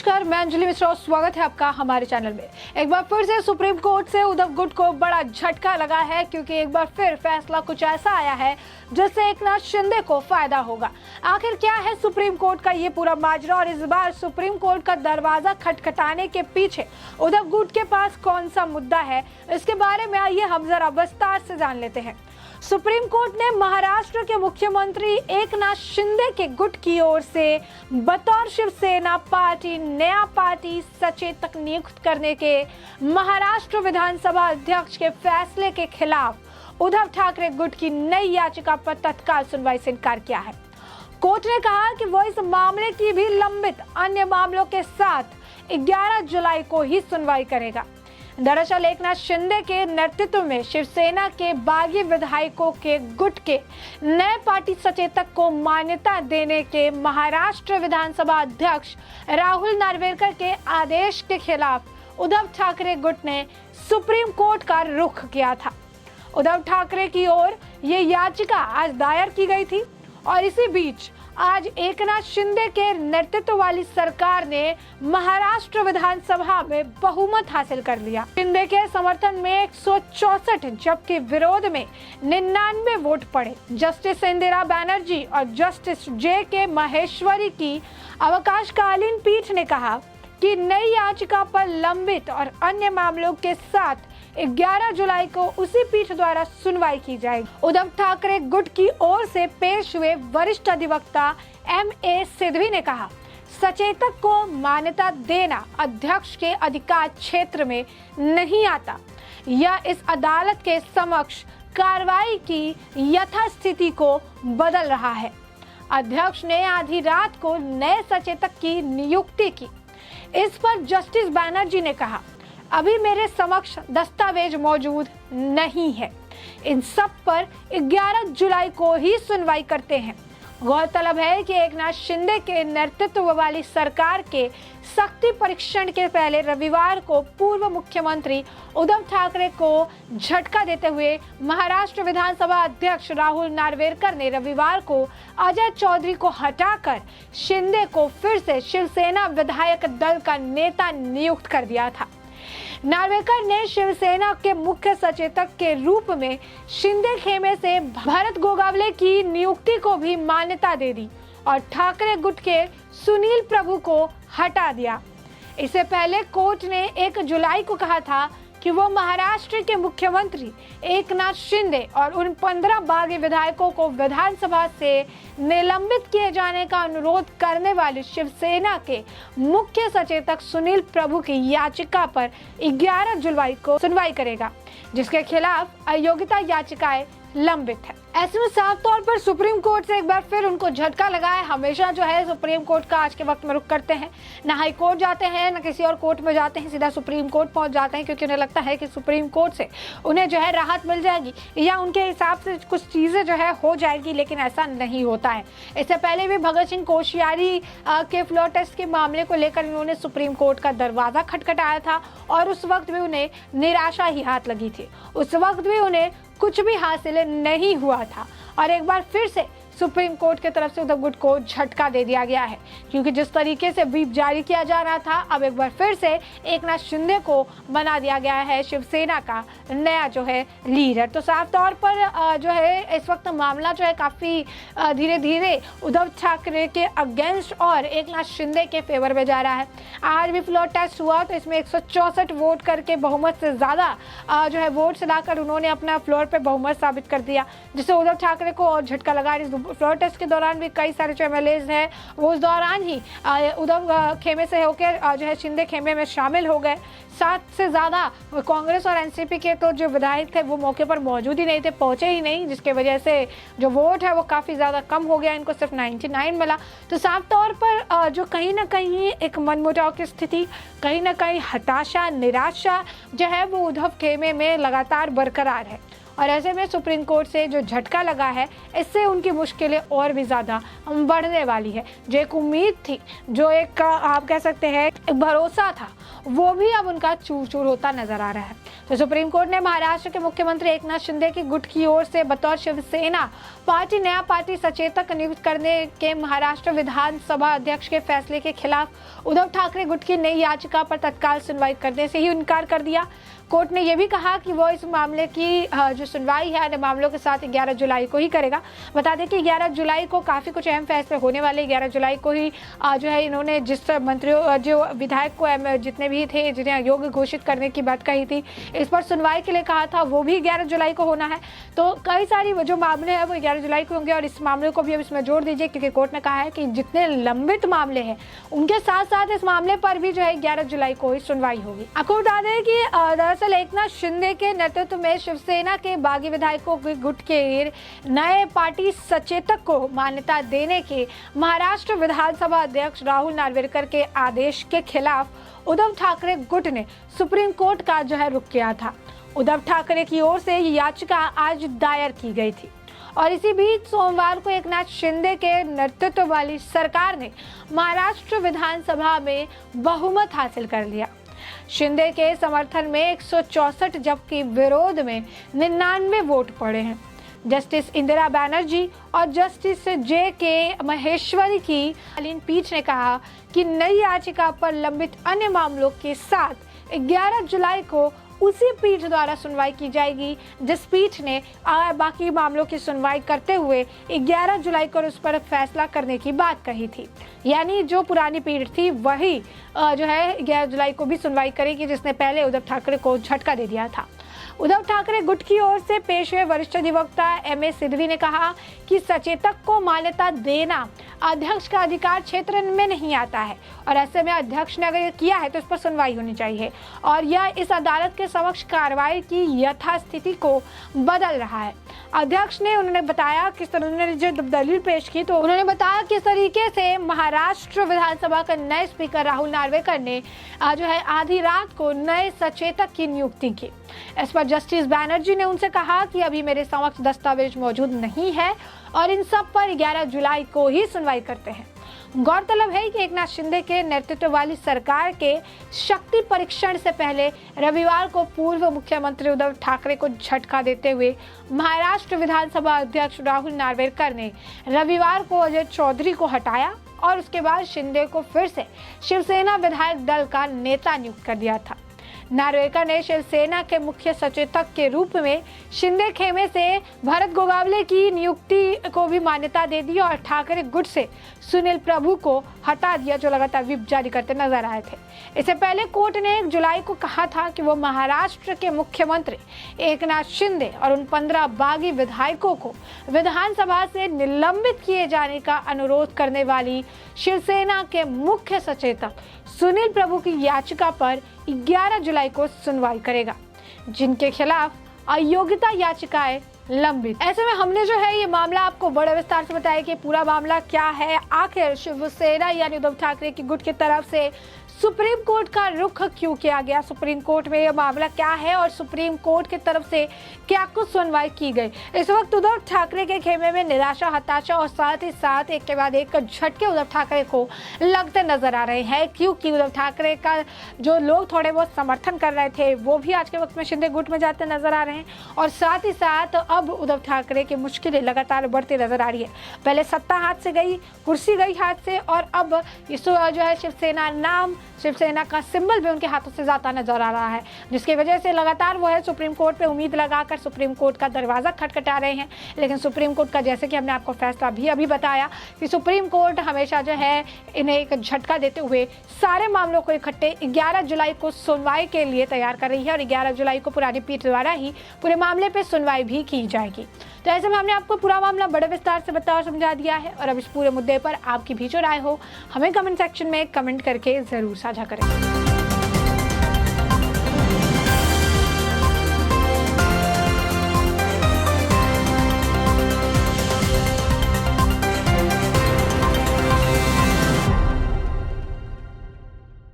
नमस्कार, मैं अंजलि मिश्रा, स्वागत है आपका हमारे चैनल में। एक बार फिर से सुप्रीम कोर्ट से उद्धव गुट को बड़ा झटका लगा है, क्योंकि एक बार फिर फैसला कुछ ऐसा आया है जिससे एकनाथ शिंदे को फायदा होगा। आखिर क्या है सुप्रीम कोर्ट का ये पूरा माजरा, और इस बार सुप्रीम कोर्ट का दरवाजा खटखटाने के पीछे उद्धव गुट के पास कौन सा मुद्दा है, इसके बारे में आइए हम जरा विस्तार से जान लेते हैं। सुप्रीम कोर्ट ने महाराष्ट्र के मुख्यमंत्री एकनाथ शिंदे के गुट की ओर से बतौर शिवसेना पार्टी नया पार्टी सचेतक नियुक्त करने के महाराष्ट्र विधानसभा अध्यक्ष के फैसले के खिलाफ उद्धव ठाकरे गुट की नई याचिका पर तत्काल सुनवाई से इनकार किया है। कोर्ट ने कहा कि वो इस मामले की भी लंबित अन्य मामलों के साथ 11 जुलाई को ही सुनवाई करेगा। दरअसल एकनाथ शिंदे के नेतृत्व में शिवसेना के बागी विधायकों के गुट के नए पार्टी सचेतक को मान्यता देने के महाराष्ट्र विधानसभा अध्यक्ष राहुल नार्वेकर के आदेश के खिलाफ उद्धव ठाकरे गुट ने सुप्रीम कोर्ट का रुख किया था। उद्धव ठाकरे की ओर ये याचिका आज दायर की गई थी, और इसी बीच आज एकनाथ शिंदे के नेतृत्व वाली सरकार ने महाराष्ट्र विधानसभा में बहुमत हासिल कर लिया। शिंदे के समर्थन में 164 जबकि विरोध में 99 वोट पड़े। जस्टिस इंदिरा बनर्जी और जस्टिस जे.के. महेश्वरी की अवकाशकालीन पीठ ने कहा कि नई याचिका पर लंबित और अन्य मामलों के साथ 11 जुलाई को उसी पीठ द्वारा सुनवाई की जाएगी। उद्धव ठाकरे गुट की ओर से पेश हुए वरिष्ठ अधिवक्ता M.A. सिद्धवी ने कहा, सचेतक को मान्यता देना अध्यक्ष के अधिकार क्षेत्र में नहीं आता। यह इस अदालत के समक्ष कार्रवाई की यथास्थिति को बदल रहा है। अध्यक्ष ने आधी रात को नए सचेतक की नियुक्ति की। इस पर जस्टिस बनर्जी ने कहा, अभी मेरे समक्ष दस्तावेज मौजूद नहीं है। इन सब पर 11 जुलाई को ही सुनवाई करते हैं। गौरतलब है कि एकनाथ शिंदे के नेतृत्व वाली सरकार के शक्ति परीक्षण के पहले रविवार को पूर्व मुख्यमंत्री उद्धव ठाकरे को झटका देते हुए महाराष्ट्र विधानसभा अध्यक्ष राहुल नार्वेकर ने रविवार को अजय चौधरी को हटाकर शिंदे को फिर से शिवसेना विधायक दल का नेता नियुक्त कर दिया था। नार्वेकर ने शिवसेना के मुख्य सचेतक के रूप में शिंदे खेमे से भरत गोगावले की नियुक्ति को भी मान्यता दे दी और ठाकरे गुट के सुनील प्रभु को हटा दिया। इससे पहले कोर्ट ने 1 जुलाई को कहा था कि वो महाराष्ट्र के मुख्यमंत्री एकनाथ शिंदे और उन 15 बागी विधायकों को विधानसभा से निलंबित किए जाने का अनुरोध करने वाली शिवसेना के मुख्य सचेतक सुनील प्रभु की याचिका पर 11 जुलाई को सुनवाई करेगा, जिसके खिलाफ अयोग्यता याचिकाएं लंबित है। ऐसे में साफ तौर पर सुप्रीम कोर्ट से एक बार फिर उनको झटका लगा है। हमेशा जो है सुप्रीम कोर्ट का आज के वक्त में रुख करते हैं, ना हाई कोर्ट जाते हैं ना किसी और कोर्ट में जाते हैं, सीधा सुप्रीम कोर्ट पहुंच जाते हैं, क्योंकि उन्हें लगता है कि सुप्रीम कोर्ट से उन्हें जो है राहत मिल जाएगी या उनके हिसाब से कुछ चीज़ें जो है हो जाएगी, लेकिन ऐसा नहीं होता है। इससे पहले भी भगत सिंह कोश्यारी के फ्लोर टेस्ट के मामले को लेकर इन्होंने सुप्रीम कोर्ट का दरवाज़ा खटखटाया था, और उस वक्त भी उन्हें निराशा ही हाथ लगी थी। उस वक्त भी उन्हें कुछ भी हासिल नहीं हुआ था, और एक बार फिर से सुप्रीम कोर्ट की तरफ से उद्धव गुट को झटका दे दिया गया है, क्योंकि जिस तरीके से व्हिप जारी किया जा रहा था, अब एक बार फिर से एकनाथ शिंदे को बना दिया गया है शिवसेना का नया जो है लीडर। तो साफ तौर पर जो है इस वक्त मामला जो है काफ़ी धीरे धीरे उद्धव ठाकरे के अगेंस्ट और एकनाथ शिंदे के फेवर में जा रहा है। आज भी फ्लोर टेस्ट हुआ तो इसमें 164 वोट करके बहुमत से ज़्यादा जो है वोट लाकर उन्होंने अपना फ्लोर पर बहुमत साबित कर दिया, जिससे उद्धव ठाकरे को और झटका लगा। फ्लोर टेस्ट के दौरान भी कई सारे जो एमएलएज हैं वो उस दौरान ही उद्धव खेमे से होकर जो है शिंदे खेमे में शामिल हो गए। 7 से ज़्यादा कांग्रेस और एनसीपी के तो जो विधायक थे वो मौके पर मौजूद ही नहीं थे, पहुंचे ही नहीं, जिसके वजह से जो वोट है वो काफ़ी ज़्यादा कम हो गया, इनको सिर्फ 99 मिला। तो साफ तौर पर जो कहीं ना कहीं एक मनमुटाव की स्थिति, कहीं ना कहीं हताशा निराशा जो है वो उद्धव खेमे में लगातार बरकरार है, और ऐसे में सुप्रीम कोर्ट से जो झटका लगा है इससे उनकी मुश्किलें और भी ज़्यादा बढ़ने वाली है। जो एक उम्मीद थी, जो एक आप कह सकते हैं एक भरोसा था, वो भी अब उनका चूर चूर होता नजर आ रहा है। तो सुप्रीम कोर्ट ने महाराष्ट्र के मुख्यमंत्री एकनाथ शिंदे की गुट की ओर से बतौर शिवसेना पार्टी नया पार्टी सचेतक नियुक्त करने के महाराष्ट्र विधानसभा अध्यक्ष के फैसले के खिलाफ उद्धव ठाकरे गुट की नई याचिका पर तत्काल सुनवाई करने से ही इनकार कर दिया। कोर्ट ने यह भी कहा कि वो इस मामले की जो सुनवाई है अन्य मामलों के साथ 11 जुलाई को ही करेगा। बता दें कि 11 जुलाई को काफ़ी कुछ अहम फैसले होने वाले। 11 जुलाई को ही जो है इन्होंने जिस मंत्रियों जो विधायक को जितने भी थे जिन्हें अयोग्य घोषित करने की बात कही थी, इस पर सुनवाई के लिए कहा था, वो भी 11 जुलाई को होना है। तो कई सारी जो मामले हैं वो 11 जुलाई को होंगे और इस मामले को भी अब इसमें जोड़ दीजिए, क्योंकि कोर्ट ने कहा है कि जितने लंबित मामले हैं उनके साथ साथ इस मामले पर भी जो है 11 जुलाई को ही सुनवाई होगी। आपको बता दें कि दरअसल एकनाथ शिंदे के नेतृत्व में शिवसेना के बागी विधायकों के गुट के नए पार्टी सचेतक को मान्यता देने के महाराष्ट्र विधानसभा अध्यक्ष राहुल नार्वेकर के आदेश के खिलाफ उद्धव ठाकरे गुट ने सुप्रीम कोर्ट का जो है रुख किया था। उद्धव ठाकरे की ओर से ये याचिका आज दायर की गई थी और इसी बीच सोमवार को एकनाथ शिंदे के नेतृत्व वाली सरकार ने महाराष्ट्र विधानसभा में बहुमत हासिल कर लिया। शिंदे के समर्थन में 164 जबकि विरोध में 99 वोट पड़े हैं। जस्टिस इंदिरा बनर्जी और जस्टिस JK महेश्वरी की कालीन पीठ ने कहा कि नई याचिका पर लंबित अन्य मामलों के साथ 11 जुलाई को उसी पीठ द्वारा सुनवाई की जाएगी, जिस पीठ ने बाकी मामलों की सुनवाई करते हुए 11 जुलाई को उस पर फैसला करने की बात कही थी। यानी जो पुरानी पीठ थी वही जो है 11 जुलाई को भी सुनवाई करेगी, जिसने पहले उद्धव ठाकरे को झटका दे दिया था। उद्धव ठाकरे गुट की ओर से पेश हुए वरिष्ठ अधिवक्ता MA सिद्धवी ने कहा कि सचेतक को मान्यता देना अध्यक्ष का अधिकार क्षेत्र में नहीं आता है और ऐसे में अध्यक्ष ने अगर ये किया है तो इस पर सुनवाई होनी चाहिए और यह इस अदालत के समक्ष कार्रवाई की यथास्थिति को बदल रहा है। अध्यक्ष ने उन्होंने बताया किस तरह उन्होंने जो दलील पेश की, तो उन्होंने बताया किस तरीके से महाराष्ट्र विधानसभा के नए स्पीकर राहुल नार्वेकर ने जो है आधी रात को नए सचेतक की नियुक्ति की। इस पर जस्टिस बनर्जी ने उनसे कहा कि अभी मेरे समक्ष दस्तावेज मौजूद नहीं है और इन सब पर 11 जुलाई को ही सुनवाई करते हैं। गौरतलब है कि एकनाथ शिंदे के नेतृत्व वाली सरकार के शक्ति परीक्षण से पहले रविवार को पूर्व मुख्यमंत्री उद्धव ठाकरे को झटका देते हुए महाराष्ट्र विधानसभा अध्यक्ष राहुल नार्वेकर ने रविवार को अजय चौधरी को हटाया और उसके बाद शिंदे को फिर से शिवसेना विधायक दल का नेता नियुक्त कर दिया था। नार्वेकर ने शिवसेना के मुख्य सचेतक के रूप में शिंदे खेमे से भरत गोगावले की नियुक्ति को भी मान्यता दे दी और ठाकरे गुट से सुनील प्रभु को हटा दिया, जो लगातार व्हिप जारी करते नजर आए थे। इससे पहले कोर्ट ने 1 जुलाई को कहा था कि वो महाराष्ट्र के मुख्यमंत्री एकनाथ शिंदे और उन 15 बागी विधायकों को विधानसभा से निलंबित किए जाने का अनुरोध करने वाली शिवसेना के मुख्य सचेतक सुनील प्रभु की याचिका पर 11 जुलाई को सुनवाई करेगा, जिनके खिलाफ अयोग्यता याचिकाएं लंबित। ऐसे में हमने जो है ये मामला आपको बड़े विस्तार से बताया कि पूरा मामला क्या है, आखिर शिवसेना यानी उद्धव ठाकरे की गुट की तरफ से सुप्रीम कोर्ट का रुख क्यों किया गया, सुप्रीम कोर्ट में यह मामला क्या है और सुप्रीम कोर्ट की तरफ से क्या कुछ सुनवाई की गई। इस वक्त उद्धव ठाकरे के खेमे में निराशा, हताशा और साथ ही साथ एक के बाद एक झटके उद्धव ठाकरे को लगते नजर आ रहे हैं, क्योंकि उद्धव ठाकरे का जो लोग थोड़े बहुत समर्थन कर रहे थे वो भी आज के वक्त में शिंदे गुट में जाते नजर आ रहे हैं और साथ ही साथ अब उद्धव ठाकरे की मुश्किलें लगातार बढ़ती नजर आ रही है। पहले सत्ता हाथ से गई, कुर्सी गई हाथ से और अब जो है शिवसेना नाम, शिवसेना का सिंबल भी उनके हाथों से जाता नजर आ रहा है, जिसकी वजह से लगातार वो है सुप्रीम कोर्ट पे उम्मीद लगाकर सुप्रीम कोर्ट का दरवाजा खटखटा रहे हैं। लेकिन सुप्रीम कोर्ट का जैसे कि हमने आपको फैसला भी अभी बताया कि सुप्रीम कोर्ट हमेशा जो है इन्हें एक झटका देते हुए सारे मामलों को इकट्ठे 11 जुलाई को सुनवाई के लिए तैयार कर रही है और 11 जुलाई को पुरानी पीठ द्वारा ही पूरे मामले पर सुनवाई भी की जाएगी। तो ऐसे में हमने आपको पूरा मामला बड़े विस्तार से बताया और समझा दिया है और अब इस पूरे मुद्दे पर आपकी भी जो राय हो हमें कमेंट सेक्शन में कमेंट करके ज़रूर साझा करें।